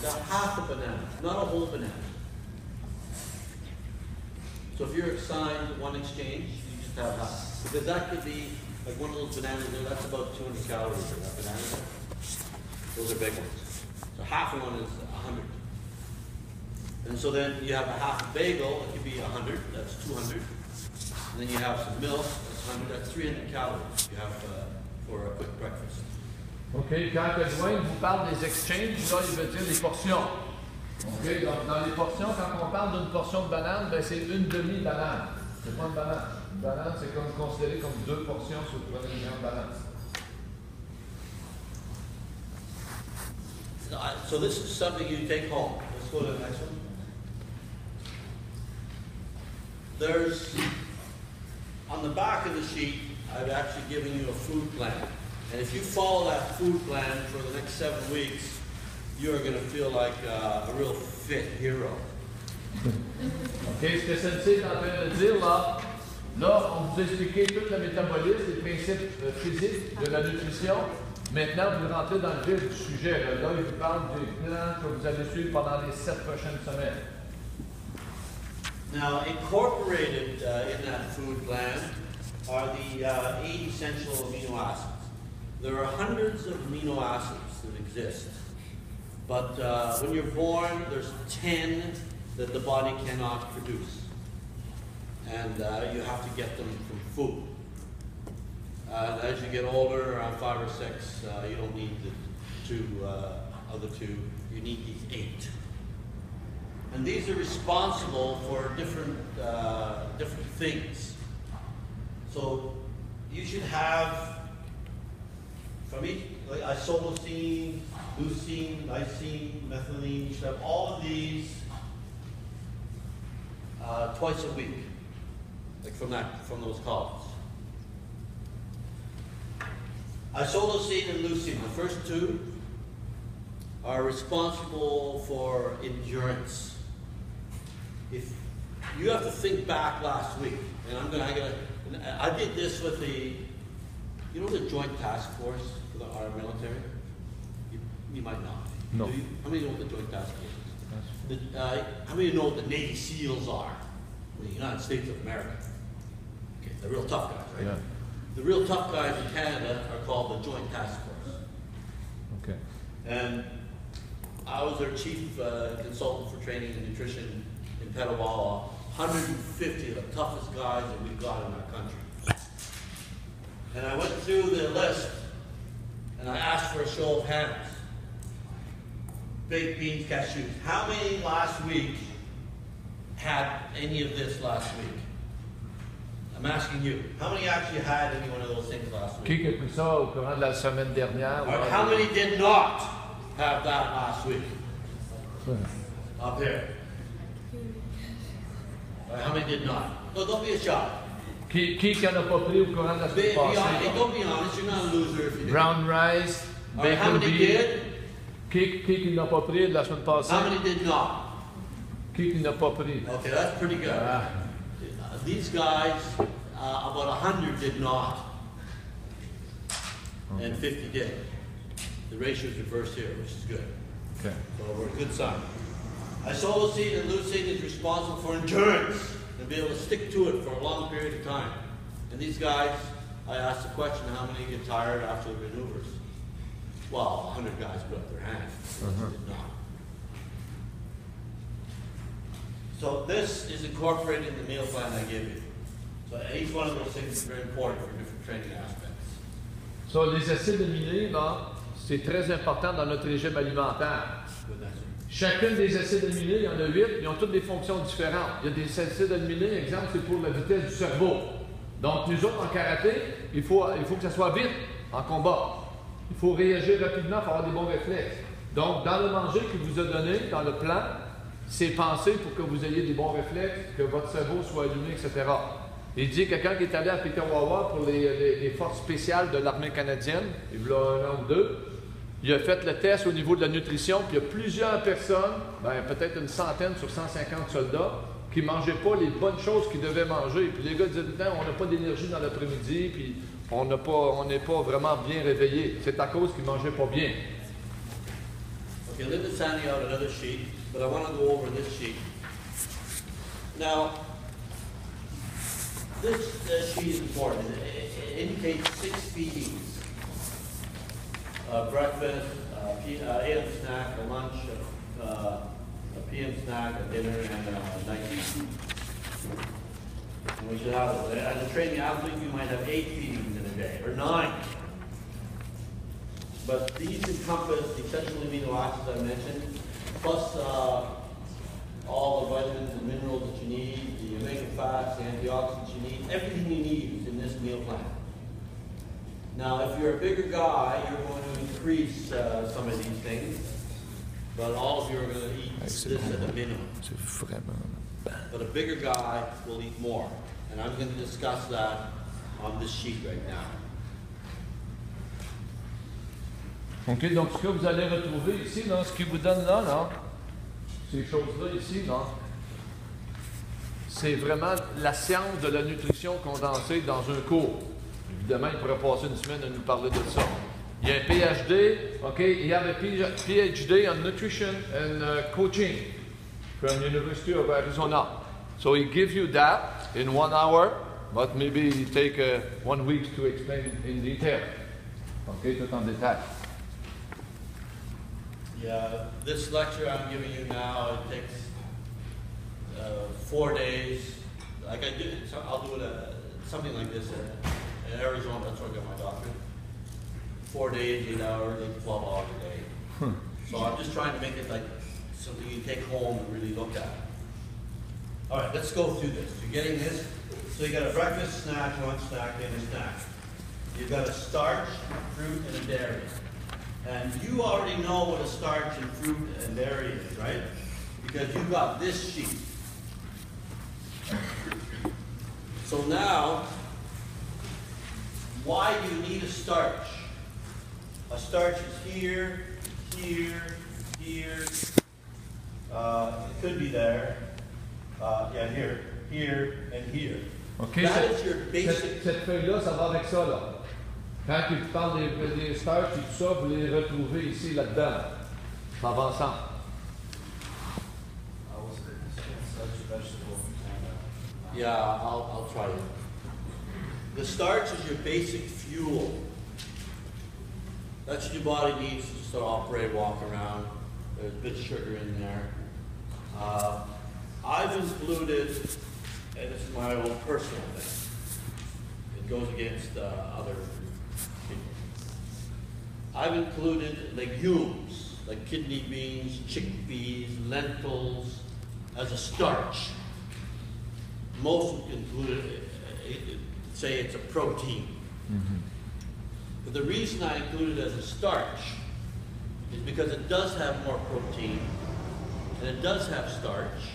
it's a half a banana, not a whole banana. So if you're assigned one exchange, you just have half. Because that could be, like one of those bananas there, that's about 200 calories for that banana there. Those are big ones. So half of one is 100. And so then you have a half a bagel, it could be 100, that's 200. And then you have some milk, that's 100, that's 300 calories you have for a quick breakfast. OK, quand Dwayne vous parle des exchanges, là, il veut dire des portions. OK, donc dans les portions, quand on parle d'une portion de banane, ben, c'est une demi-banane. C'est pas une banane. Une banane, c'est comme considéré comme 2 portions si vous prenez une grande banane. So this is something you take home. Let's go to the next one. There's, on the back of the sheet, I've actually given you a food plan. And if you follow that food plan for the next 7 weeks, you are going to feel like a real fit hero. OK, ce que celle-ci est en train de dire, là, on vous a expliqué tout le métabolisme, les principes physiques de la nutrition. Maintenant, vous rentrez dans le vif du sujet. Là, il vous parle du plan que vous allez suivre pendant les 7 prochaines semaines. Now, incorporated in that food plan are the 8 essential amino acids. There are hundreds of amino acids that exist. But when you're born, there's 10 that the body cannot produce. And you have to get them from food. As you get older, around 5 or 6, you don't need the other two. You need these 8. And these are responsible for different things. So you should have, from each, like isoleucine, leucine, lysine, methionine, you should have all of these twice a week, like from those columns. Isoleucine and leucine, the first two, are responsible for endurance. If you have to think back last week, and I did this with the, you know, the Joint Task Force for our military. You might not. No. Do you? How many know what the Joint Task Force is? How many know what the Navy SEALs are in the United States of America? Okay, the real tough guys, right? Yeah. The real tough guys in Canada are called the Joint Task Force. Okay. And I was their chief consultant for training and nutrition in Petawawa. 150 of the toughest guys that we've got in our country. And I went through the list and I asked for a show of hands. Baked beans, cashews. How many last week had any of this last week? I'm asking you. How many actually had any one of those things last week? Qui a pris ça au courant de la semaine dernière? Right, how many did not have that last week? Up here. Right, how many did not? No, don't be a shy. Qui en a pas pris au courant de la semaine passée? Don't be honest, you're not a loser if you did. Brown rice, Right, how bacon many beef. did? Qui n'a pas pris de la semaine passée? How many did not? Qui n'a pas pris? Okay, that's pretty good. These guys, about 100 did not, and 50 did. The ratio is reversed here, which is good. Okay. So we're a good sign. Isoleucine and leucine is responsible for endurance and be able to stick to it for a long period of time. And these guys, I asked the question, how many get tired after the maneuvers? Well, 100 guys put up their hands. Did not. So this is incorporated in the meal plan I give you. So each one of those things is very important for different training aspects. So, les acides aminés, là, c'est très important dans notre régime alimentaire. Chacune des acides aminés, il y en a 8, ils ont toutes des fonctions différentes. Il y a des acides aminés, exemple, c'est pour la vitesse du cerveau. Donc, nous autres, en karaté, il faut que ça soit vite en combat. Il faut réagir rapidement, il faut avoir des bons réflexes. Donc, dans le manger qu'il vous a donné, dans le plan, c'est pensé pour que vous ayez des bons réflexes, que votre cerveau soit allumé, etc. Il dit quelqu'un qui est allé à Petawawa pour les forces spéciales de l'armée canadienne, il y a un an ou deux, il a fait le test au niveau de la nutrition, puis il y a plusieurs personnes, peut-être une centaine sur 150 soldats, qui ne mangeaient pas les bonnes choses qu'ils devaient manger. Puis les gars disaient, on n'a pas d'énergie dans l'après-midi, puis on n'est pas vraiment bien réveillés. C'est à cause qu'ils ne mangeaient pas bien. Okay, Linda's sending out another sheet, but I want to go over this sheet. Now, this sheet is important. It indicates 6 feedings. Breakfast, AM snack, a lunch, a PM snack, a dinner, and a night snack. And we should have, as a training athlete, you might have 8 feedings in a day, or 9. But these encompass the essential amino acids I mentioned, plus all the vitamins and minerals that you need, the omega fats, the antioxidants you need, everything you need is in this meal plan. Now, if you're a bigger guy, you're going to increase some of these things, but all of you are going to eat this at a minimum. But a bigger guy will eat more, and I'm going to discuss that on this sheet right now. OK, donc ce que vous allez retrouver ici, là, ce qui vous donne là, ces choses-là ici, là, c'est vraiment la science de la nutrition condensée dans un cours. Évidemment, il pourrait passer une semaine à nous parler de ça. Il y a un PhD, OK, you have a PhD on nutrition and coaching from University of Arizona. So he gives you that in 1 hour, but maybe take 1 week to explain in detail. OK, tout en détail. Yeah, this lecture I'm giving you now, it takes 4 days. Like I do, I'll do it something like this in Arizona. That's where I got my doctorate. 4 days, 8 hours, 12 hours a day. So I'm just trying to make it like something you take home and really look at. All right, let's go through this. You're getting this. So you got a breakfast, snack, lunch, snack, dinner, snack. You've got a starch, fruit, and a dairy. And you already know what a starch and fruit and dairy is, right? Because you got this sheet. So now, why do you need a starch? A starch is here, here, here. It could be there. Yeah, here, here, and here. Okay, that is your basic. Cette feuille-là, ça va avec ça, là. Quand il parle des starches et tout ça, vous les retrouvez ici, là-dedans. Ça va ensemble. Yeah, I'll try it. The starch is your basic fuel. That's what your body needs to just operate, walk around. There's a bit of sugar in there. I've included, and this is my own personal thing, it goes against other people. I've included legumes, like kidney beans, chickpeas, lentils, as a starch. Most would include say it's a protein. Mm-hmm. But the reason I include it as a starch is because it does have more protein, and it does have starch,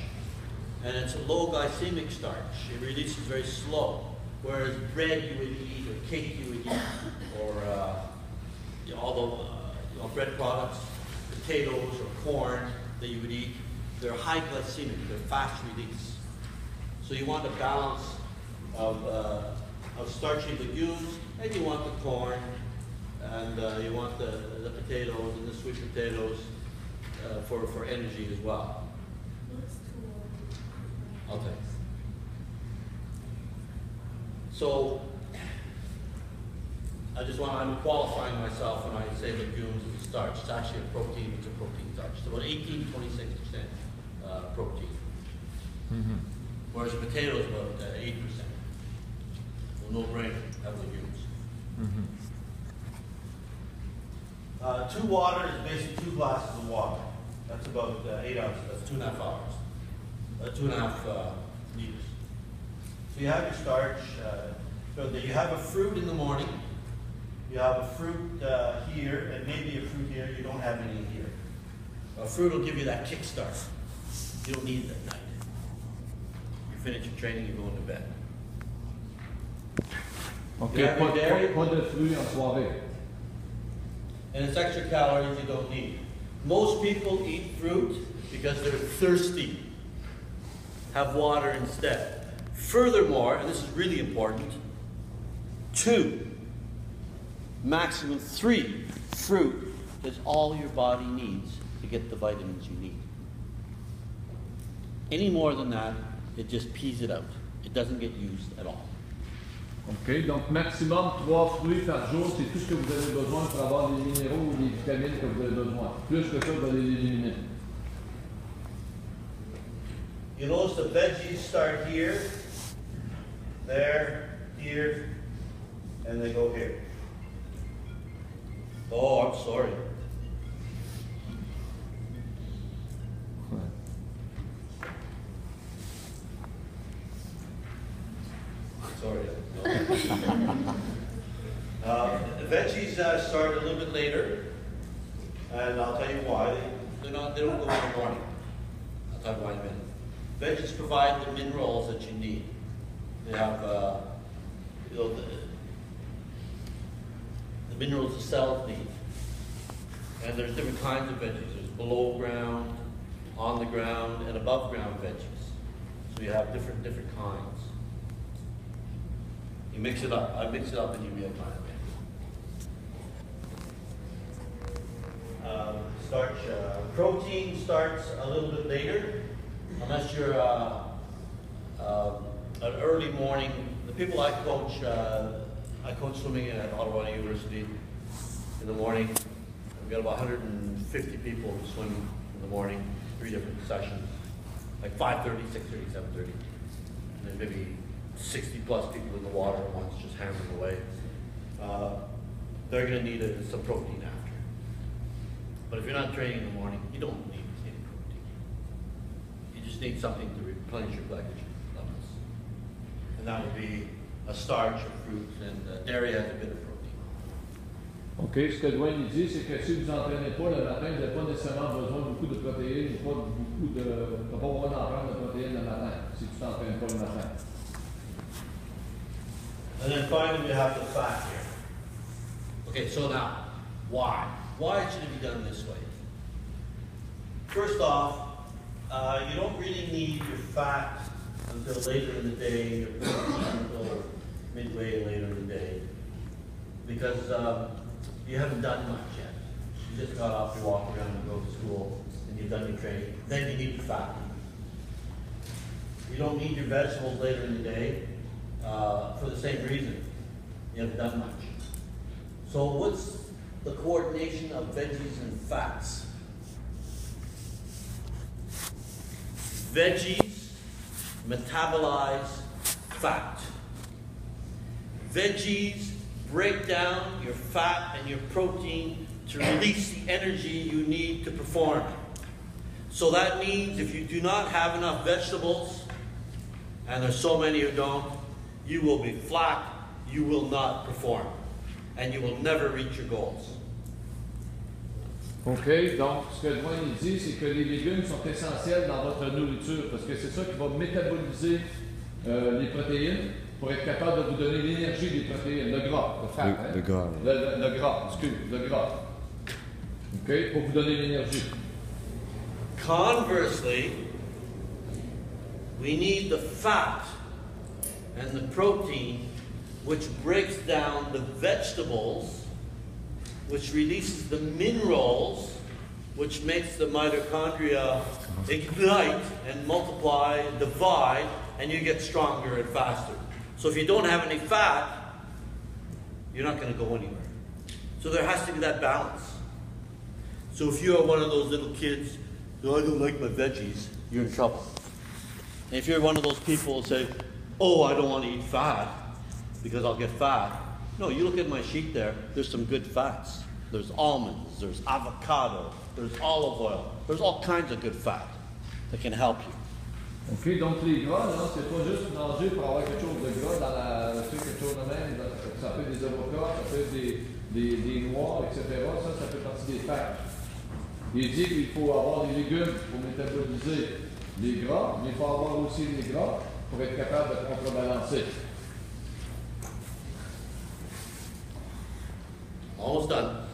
and it's a low glycemic starch. It releases very slow, whereas bread you would eat, or cake you would eat, or bread products, potatoes or corn that you would eat, they're high glycemic, they're fast release. So you want a balance of starchy legumes, and you want the corn, and you want the potatoes and the sweet potatoes for energy as well. I'll take. So I'm qualifying myself when I say legumes as a starch. It's actually a protein. It's a protein starch. It's about 18 to 26% protein. Mm-hmm. Whereas a potato is about 8%. Well, no brainer, have legumes. Mm-hmm. 2 water is basically 2 glasses of water. That's about 8 ounces. That's 2.5 hours. 2.5 liters. So you have your starch. You have a fruit in the morning. You have a fruit here, and maybe a fruit here. You don't have any here. A fruit will give you that kickstart. You don't need it at night. You finish your training, you're going to bed. Okay, pas de fruits en soirée. And it's extra calories you don't need. Most people eat fruit because they're thirsty. Have water instead. Furthermore, and this is really important, 2, maximum 3 fruit is all your body needs to get the vitamins you need. Any more than that, it just pees it out. It doesn't get used at all. OK, donc maximum 3 fruits par jour, c'est tout ce que vous avez besoin pour avoir les minéraux ou les vitamines que vous avez besoin. Plus que ça, vous allez les éliminer. You notice the veggies start here, there, here, and they go here. Oh, I'm sorry. Sorry. The veggies start a little bit later, and I'll tell you why. They don't go in the morning. I'll tell you why in a minute. Veggies provide the minerals that you need. They have you know, the minerals the cells need. And there's different kinds of veggies. There's below ground, on the ground, and above ground veggies. So you have different kinds. You mix it up. I mix it up and you real time. Starch, protein starts a little bit later, unless you're an early morning. The people I coach swimming at Ottawa University in the morning. We've got about 150 people who swim in the morning, 3 different sessions, like 5:30, 6:30, 7:30, and then maybe 60 plus people in the water at once, just hammering away. They're going to need some protein after. But if you're not training in the morning, you don't need any protein. You just need something to replenish your glycogen levels. And that would be a starch of fruits, and dairy has a bit of protein. OK, ce que Dwayne dit, c'est que si vous n'entraînez pas le matin, vous n'avez pas nécessairement besoin de beaucoup de protéines, pas besoin d'en prendre de protéines le matin, si tu ne t'entraînes pas le matin. And then finally, we have the fat here. Okay, so now, why? Why should it be done this way? First off, you don't really need your fat until later in the day, your protein until midway later in the day, because you haven't done much yet. You just got off, you walk around and go to school, and you've done your training. Then you need your fat. You don't need your vegetables later in the day for the same reason. You haven't done much. So what's the coordination of veggies and fats? Veggies metabolize fat. Veggies break down your fat and your protein to release the energy you need to perform. So that means if you do not have enough vegetables, and there's so many who don't, you will be flat, you will not perform, and you will never reach your goals. OK, donc ce que Dwayne dit, c'est que les légumes sont essentiels dans votre nourriture parce que c'est ça qui va métaboliser les protéines pour être capable de vous donner l'énergie des protéines, le gras, le fat. Le gras. Le gras, excuse, le gras. OK, pour vous donner l'énergie. Conversely, we need the fat and the protein which breaks down the vegetables, which releases the minerals, which makes the mitochondria ignite and multiply and divide, and you get stronger and faster. So if you don't have any fat, you're not going to go anywhere. So there has to be that balance. So if you are one of those little kids, oh, I don't like my veggies, you're in trouble. And if you're one of those people who say, oh, I don't want to eat fat because I'll get fat. No, you look at my sheet there, there's some good fats. There's almonds, there's avocado, there's olive oil. There's all kinds of good fat that can help you. OK, donc les gras, là, c'est pas juste manger pour avoir quelque chose de gras dans la, quelque chose de même. Ça peut être des avocats, ça peut être des noix, etc. Ça fait partie des fats. Il dit qu'il faut avoir des légumes pour métaboliser les gras, mais il faut avoir aussi les gras pour être capable de contrebalancer. Almost done.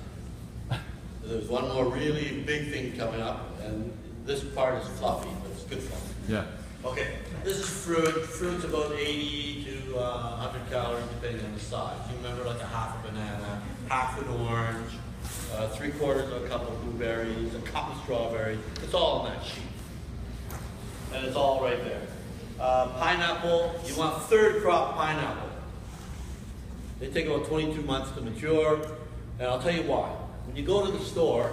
There's one more really big thing coming up, and this part is fluffy, but it's good fluffy. Yeah. Okay, this is fruit. Fruit's about 80 to 100 calories depending on the size. You remember like a half a banana, half an orange, 3/4 of a cup of blueberries, a cup of strawberries. It's all on that sheet. And it's all right there. Pineapple, you want third crop pineapple. They take about 22 months to mature, and I'll tell you why. When you go to the store,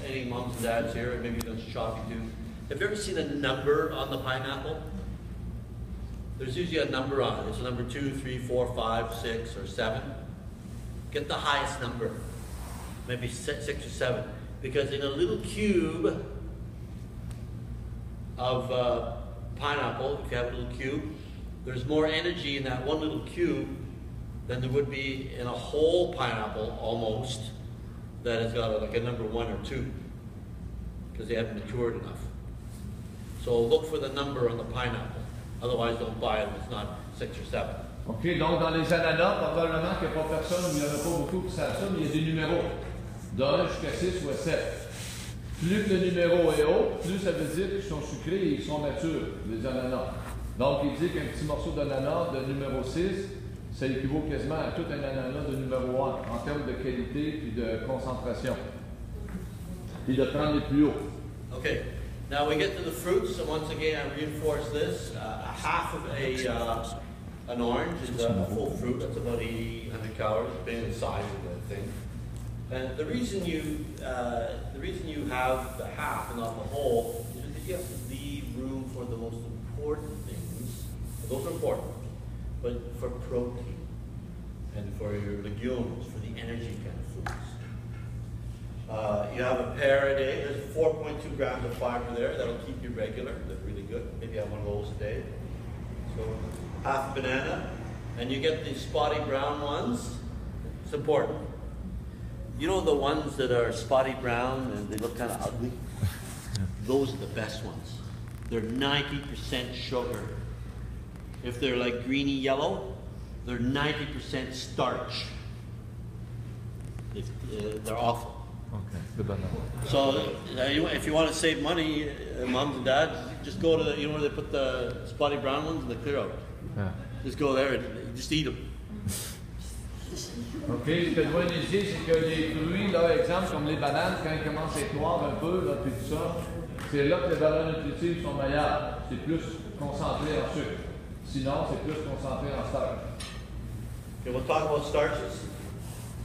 any moms and dads here, and maybe you've done shopping too, have you ever seen a number on the pineapple? There's usually a number on it. It's a number 2, 3, 4, 5, 6, or 7. Get the highest number, maybe 6 or 7, because in a little cube of pineapple, if you have a little cube, there's more energy in that one little cube than there would be in a whole pineapple, almost, that has got like a number 1 or 2, because they haven't matured enough. So look for the number on the pineapple. Otherwise, don't buy it if it's not 6 or 7. OK, donc dans les ananas, probablement qu'il n'y a pas personne, il n'y en a pas beaucoup qui savent ça, mais il y a des numéros. De 1 jusqu'à 6 ou à 7. Plus que le numéro est haut, plus ça veut dire qu'ils sont sucrés et ils sont matures, les ananas. Donc il dit qu'un petit morceau d'ananas de numéro 6, ça équivaut quasiment à tout un ananas de numéro 1 en termes de qualité et de concentration. Et de prendre les plus hauts. Okay, now we get to the fruits. So once again, I reinforce this. A half of an orange is a full fruit. That's about 100 calories, depending on the size of the thing. And the reason you have the half and not the whole is because you have to leave room for the most important things. Those are important, but for protein and for your legumes, for the energy kind of foods. You have a pear a day. There's 4.2 grams of fiber there. That'll keep you regular. They're really good. Maybe have one of those a day. So half a banana, and you get the spotty brown ones. It's important. You know the ones that are spotty brown and they look kind of ugly? Those are the best ones. They're 90% sugar. If they're like greeny yellow, they're 90% starch. They're awful. Okay, the banana. So if you want to save money, moms and dads, just go to the, you know where they put the spotty brown ones in the clear out. Yeah. Just go there and just eat them. OK, ce que je dois indiquer, c'est que les fruits, là, exemple, comme les bananes, quand ils commencent à être noirs un peu, là, puis tout ça, c'est là que les valeurs nutritives sont meilleures. C'est plus concentré en sucre. Sinon, c'est plus concentré en starch. Okay, we'll talk about starches.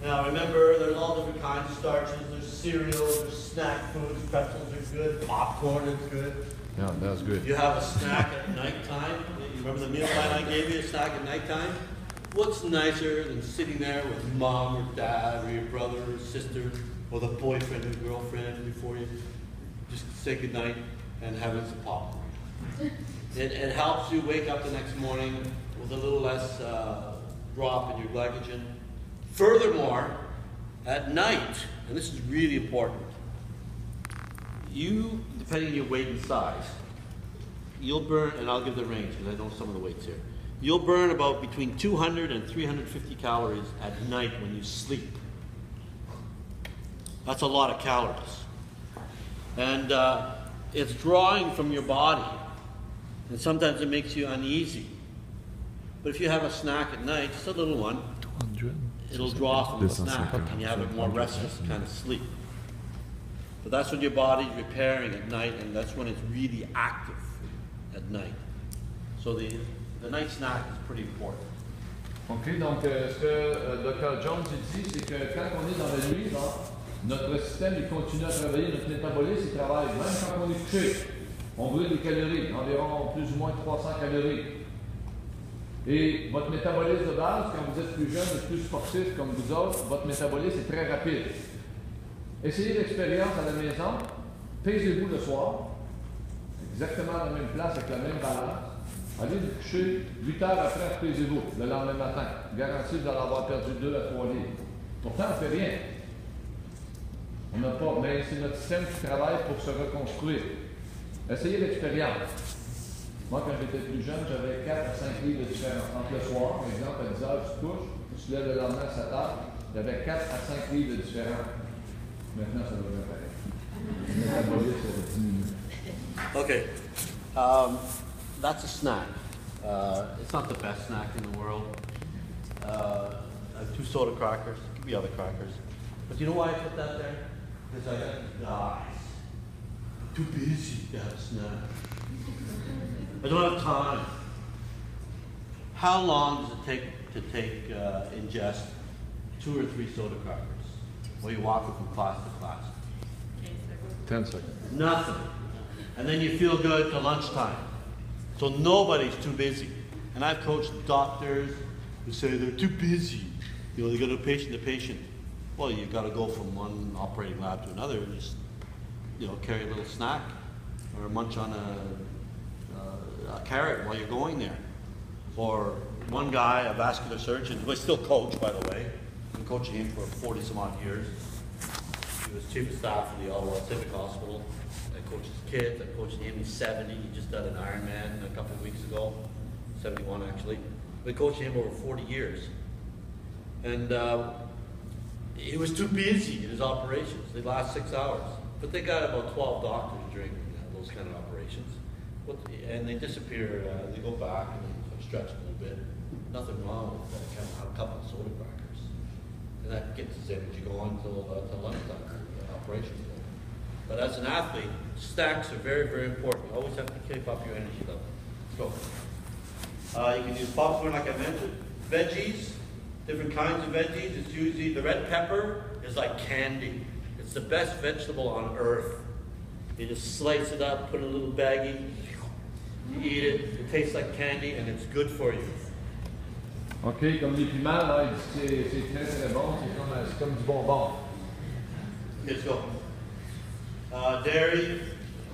Now remember, there's all different kinds of starches. There's cereals, there's snack foods, pretzels are good, popcorn is good. Yeah, that's good. You have a snack at nighttime. You remember the meal plan I gave you, a snack at nighttime? What's nicer than sitting there with mom or dad or your brother or sister or the boyfriend or girlfriend before you just say goodnight and having some popcorn? It helps you wake up the next morning with a little less drop in your glycogen. Furthermore, at night, and this is really important, you, depending on your weight and size, you'll burn, and I'll give the range because I know some of the weights here. You'll burn about between 200 and 350 calories at night when you sleep. That's a lot of calories. And it's drawing from your body. And sometimes it makes you uneasy. But if you have a snack at night, just a little one, it'll draw from the snack and you have a more restless kind of sleep. But that's when your body's repairing at night, and that's when it's really active at night. So the night snack is pretty important. OK, donc ce que Dr. Jones dit, c'est que quand on est dans la nuit, là, notre système il continue à travailler, notre métabolisme il travaille. Même quand on est couché, on brûle des calories, environ plus ou moins 300 calories. Et votre métabolisme de base, quand vous êtes plus jeune et plus sportif comme vous autres, votre métabolisme est très rapide. Essayez l'expérience à la maison, pesez-vous le soir, exactement à la même place, avec la même balance. Allez vous coucher, 8 heures après, pesez-vous le lendemain matin. Garanti, vous allez avoir perdu 2 à 3 livres. Pourtant, on ne fait rien. On n'a pas, mais c'est notre système qui travaille pour se reconstruire. Essayez l'expérience. Moi, quand j'étais plus jeune, j'avais 4 à 5 livres de différence. Entre le soir, par exemple, à 10 heures, tu te couches, tu te lèves le lendemain à 7 heures, j'avais 4 à 5 livres de différence. Maintenant, ça devrait pareil. Le métabolisme, ça va diminuer. Okay. That's a snack. It's not the best snack in the world. I have 2 soda crackers. It could be other crackers. But you know why I put that there? Because I got these guys. I'm too busy to have a snack. I don't have time. How long does it take to ingest 2 or 3 soda crackers while you're walking from class to class? 10 seconds. Nothing. And then you feel good till lunchtime. So nobody's too busy. And I've coached doctors who say they're too busy. You know, they go to patient to patient. Well, you got to go from one operating lab to another and just, you know, carry a little snack or munch on a carrot while you're going there. Or one guy, a vascular surgeon, who I still coach, by the way. I've been coaching him for 40 some odd years. He was chief of staff of the Ottawa Civic Hospital. I coach his kids. I coached him. He's 70. He just did an Ironman a couple of weeks ago. 71 actually. We coached him over 40 years. And he was too busy in his operations. They last 6 hours. But they got about 12 doctors during those kind of operations. And they disappear. They go back and they stretch a little bit. Nothing wrong with that. Kind of have a couple of soda crackers. And that gets his energy going until lunchtime, the operations go. But as an athlete, snacks are very, very important. You always have to keep up your energy level. Let's go. You can use popcorn like I mentioned. Veggies, different kinds of veggies. It's usually, the red pepper is like candy. It's the best vegetable on earth. You just slice it up, put it in a little baggie, you eat it, it tastes like candy and it's good for you. OK, comme les piments, là, c'est très très bon, c'est comme du bonbon. Let's go. Dairy,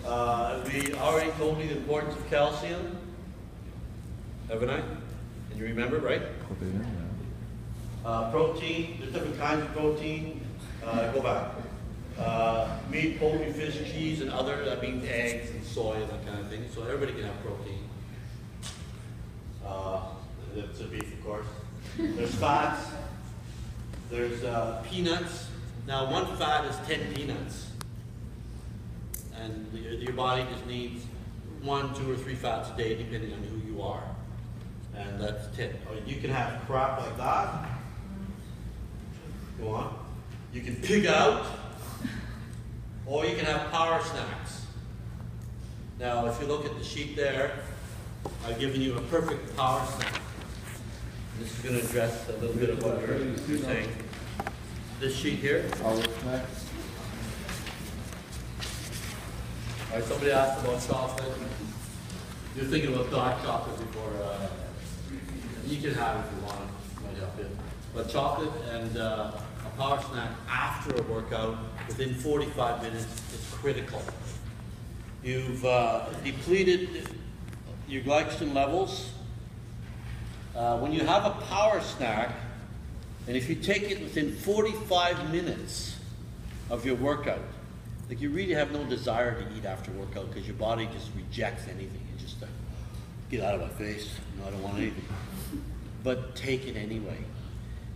we already told you the importance of calcium, haven't I? And you remember, right? Protein, there's different kinds of protein. Go back. Meat, poultry, fish, cheese, and other, that means eggs and soy and that kind of thing. So everybody can have protein. That's a beef, of course. There's fats. There's peanuts. Now, one fat is 10 peanuts. And your body just needs 1, 2, or 3 fats a day, depending on who you are. And that's 10. Or you can have crap like that. Go on. You can pig out. Or you can have power snacks. Now, if you look at the sheet there, I've given you a perfect power snack. This is going to address a little bit of what you're saying. This sheet here. Power snack. All right, somebody asked about chocolate. You're thinking about dark chocolate before. You can have it if you want. Might help you. But chocolate and a power snack after a workout within 45 minutes is critical. You've depleted your glycogen levels. When you have a power snack, and if you take it within 45 minutes of your workout, like you really have no desire to eat after workout because your body just rejects anything. You just get out of my face. No, I don't want anything. But take it anyway,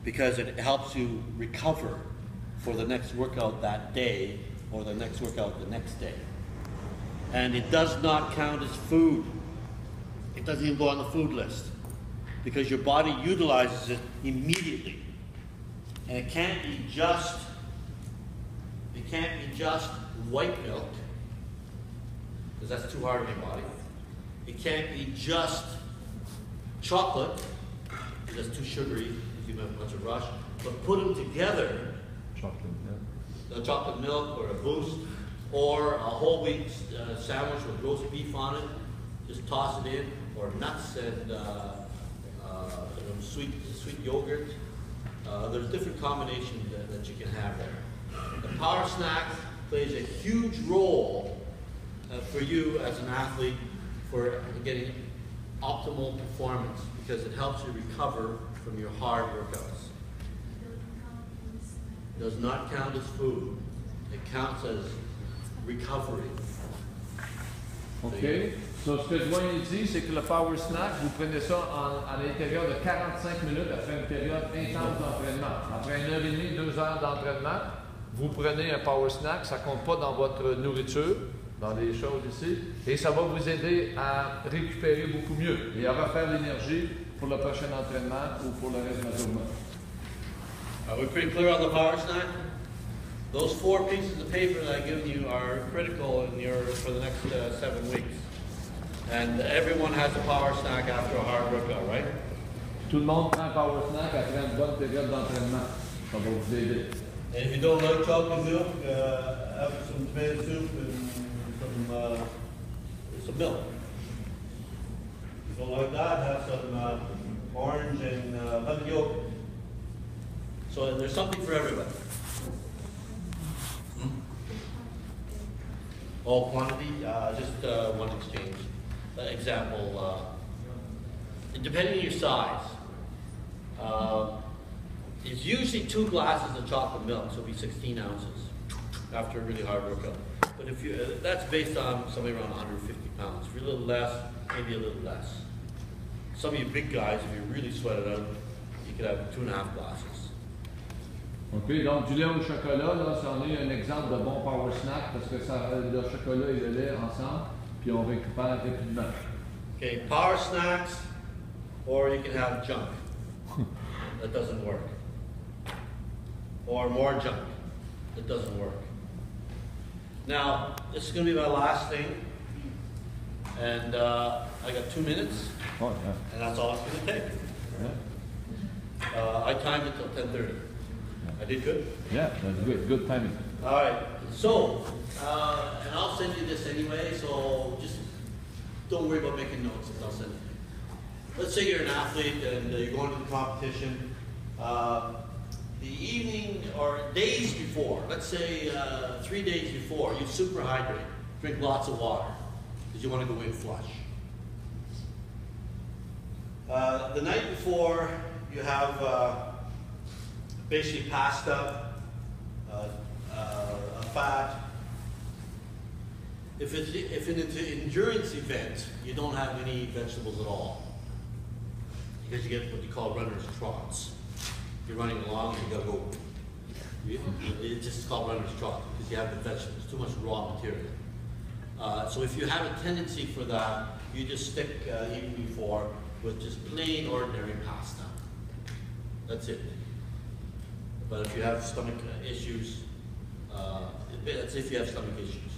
because it helps you recover for the next workout that day or the next workout the next day. And it does not count as food. It doesn't even go on the food list because your body utilizes it immediately. And it can't be just white milk, because that's too hard on your body. It can't be just chocolate, because that's too sugary, if you have a bunch of rush. But put them together, a chocolate milk or a Boost, or a whole wheat sandwich with roast beef on it, just toss it in, or nuts and sweet yogurt. There's different combinations that you can have there. The power snack plays a huge role for you as an athlete for getting optimal performance because it helps you recover from your hard workouts. It does not count as food. It counts as recovery. OK. So, ce que je vois ici, c'est que le power snack, vous prenez ça à l'intérieur de 45 minutes après une période intense d'entraînement. Après 1h30, 2 heures d'entraînement, vous prenez un power snack, ça ne compte pas dans votre nourriture, dans les choses ici, et ça va vous aider à récupérer beaucoup mieux et à refaire l'énergie pour le prochain entraînement ou pour le reste de la journée. Are we pretty clear on the power snack? Those 4 pieces of paper that I've given you are critical for the next 7 weeks. And everyone has a power snack after a hard workout, right? Tout le monde prend un power snack après une bonne période d'entraînement. Ça va vous aider. And if you don't like chocolate milk, have some tomato soup and some milk. If you don't like that, have some orange and lemon yogurt. So there's something for everybody. All quantity, just one exchange. Example, depending on your size, it's usually 2 glasses of chocolate milk, so it'll be 16 ounces after a really hard workout. But if you, that's based on somewhere around 150 pounds. If you're a little less, maybe a little less. Some of you big guys, if you really sweat it out, you could have 2.5 glasses. OK, donc du lait au chocolat, là, c'en est un exemple de bon power snack parce que ça, le chocolat et le lait ensemble, puis on récupère rapidement. Okay, power snacks, or you can have junk. That doesn't work. Or more junk. That doesn't work. Now, this is going to be my last thing, and I got 2 minutes, Oh, yeah. and that's all it's going to take. Yeah. I timed it till 10:30. I did good? Yeah, that's good. Good timing. All right, so, and I'll send you this anyway, so just don't worry about making notes, I'll send it. Let's say you're an athlete and you're going to the competition. The evening or days before, let's say 3 days before, you super hydrate. Drink lots of water because you want to go in flush. The night before, you have basically pasta, a fat. If it's an endurance event, you don't have any vegetables at all because you get what you call runner's trots. You're running along and you gotta go. It's just called runner's trot because you have the vegetables, too much raw material. So if you have a tendency for that, you just stick even before with just plain ordinary pasta. That's it. But if you have stomach issues, that's if you have stomach issues.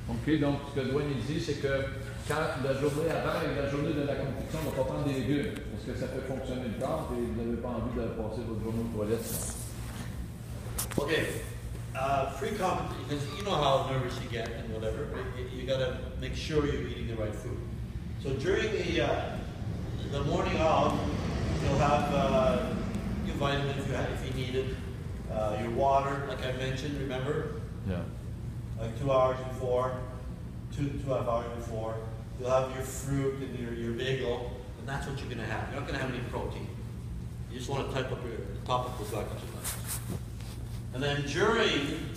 OK, donc ce que Dwayne dit, c'est que quand la journée avant et la journée de la compétition, on ne va pas prendre des légumes parce que ça fait fonctionner le corps et vous n'avez pas envie de passer votre journée aux toilettes. Okay, pre-competition, because you know how nervous you get and whatever, you got to make sure you're eating the right food. So during the morning of, you'll have your vitamins if you need it, your water, like I mentioned, remember? Yeah. Like 2 hours before, 2.5 hours before. You'll have your fruit and your bagel, and that's what you're going to have. You're not going to have any protein. You just want to top up the glycogen. And then during,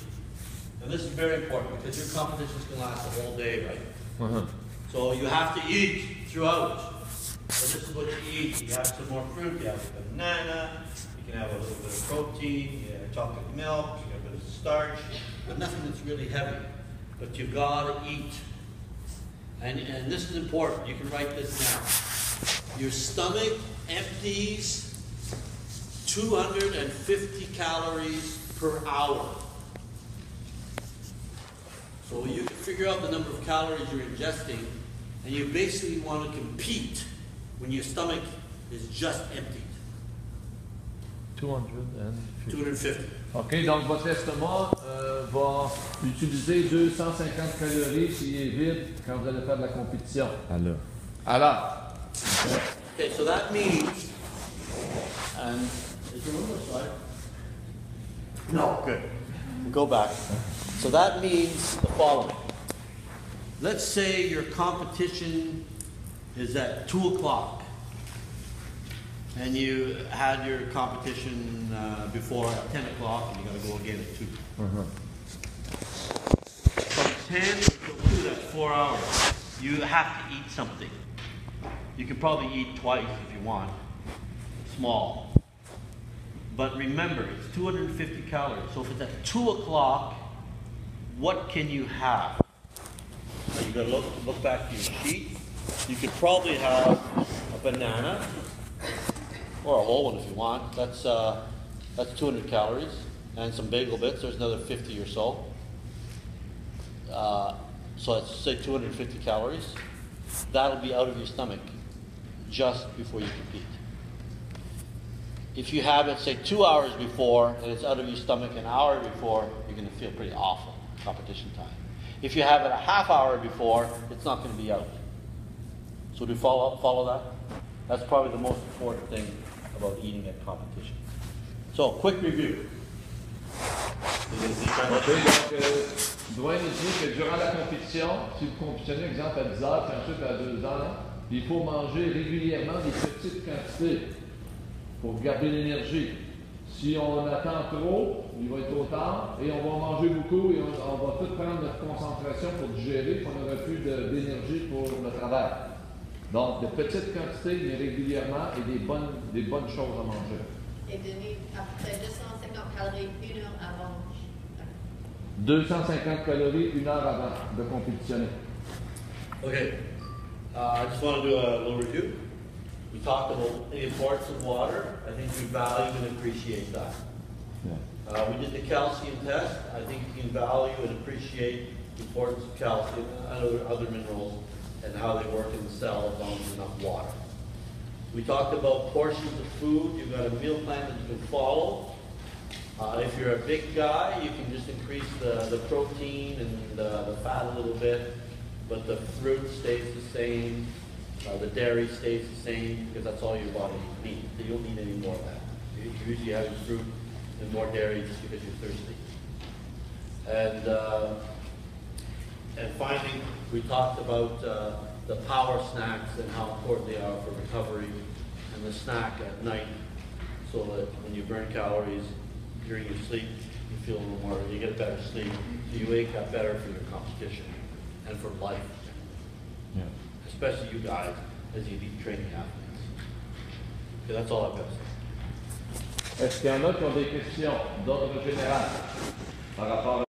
and this is very important because your competition is going to last the whole day, right? Uh-huh. So you have to eat throughout. So this is what you eat. You have some more fruit, you have a banana, you can have a little bit of protein, you have chocolate milk, you have a bit of starch, but nothing that's really heavy. But you've got to eat. And this is important. You can write this down. Your stomach empties 250 calories per hour. So you can figure out the number of calories you're ingesting, and you basically want to compete when your stomach is just emptied. 250. OK, donc votre estomac va utiliser 250 calories s'il est vide quand vous allez faire de la compétition. Alors. Okay, so that means, and is there one more slide? No, good. We'll go back. So that means the following. Let's say your competition is at 2 o'clock. And you had your competition before at 10 o'clock, and you got to go again at 2. Uh-huh. From 10 to 2, that's 4 hours. You have to eat something. You can probably eat twice if you want. Small. But remember, it's 250 calories. So if it's at 2 o'clock, what can you have? Now you got to look back to your sheet. You could probably have a banana. Or a whole one if you want. That's 200 calories. and some bagel bits, there's another 50 or so. So let's say 250 calories. That'll be out of your stomach just before you compete. If you have it, say 2 hours before, and it's out of your stomach an hour before, you're going to feel pretty awful competition time. If you have it a half hour before, it's not going to be out. So do you follow that? That's probably the most important thing about eating at competition. So, quick review. Dwayne nous dit que durant la compétition, si vous compétitionnez, exemple, à 10 heures, puis ensuite à 2 heures, il faut manger régulièrement des petites quantités pour garder l'énergie. Si on attend trop, il va être trop tard, et on va manger beaucoup, et on va tout prendre notre concentration pour digérer, qu'on n'aura plus d'énergie pour le travail. Donc, de petites quantités, mais régulièrement, et des bonnes choses à manger. Et donner à peu près 250 calories 1 heure avant. 250 calories 1 heure avant de compétitionner. Okay, I just want to do a little review. We talked about the importance of water. I think we value and appreciate that. Yeah. We did the calcium test. I think you can value and appreciate the importance of calcium and other minerals and how they work in the cell as long as there's enough water. We talked about portions of food. You've got a meal plan that you can follow. If you're a big guy, you can just increase the protein and the fat a little bit, but the fruit stays the same, the dairy stays the same, because that's all your body needs. You don't need any more of that. You're usually having fruit and more dairy just because you're thirsty. And finally, we talked about the power snacks and how important they are for recovery, and the snack at night, so that when you burn calories during your sleep, you feel a little more, you get better sleep, so you wake up better for your competition and for life. Yeah. Especially you guys, as you be training athletes. Okay, that's all I've got to say. Est-ce qu'il y en a qui ont des questions d'ordre général par rapport à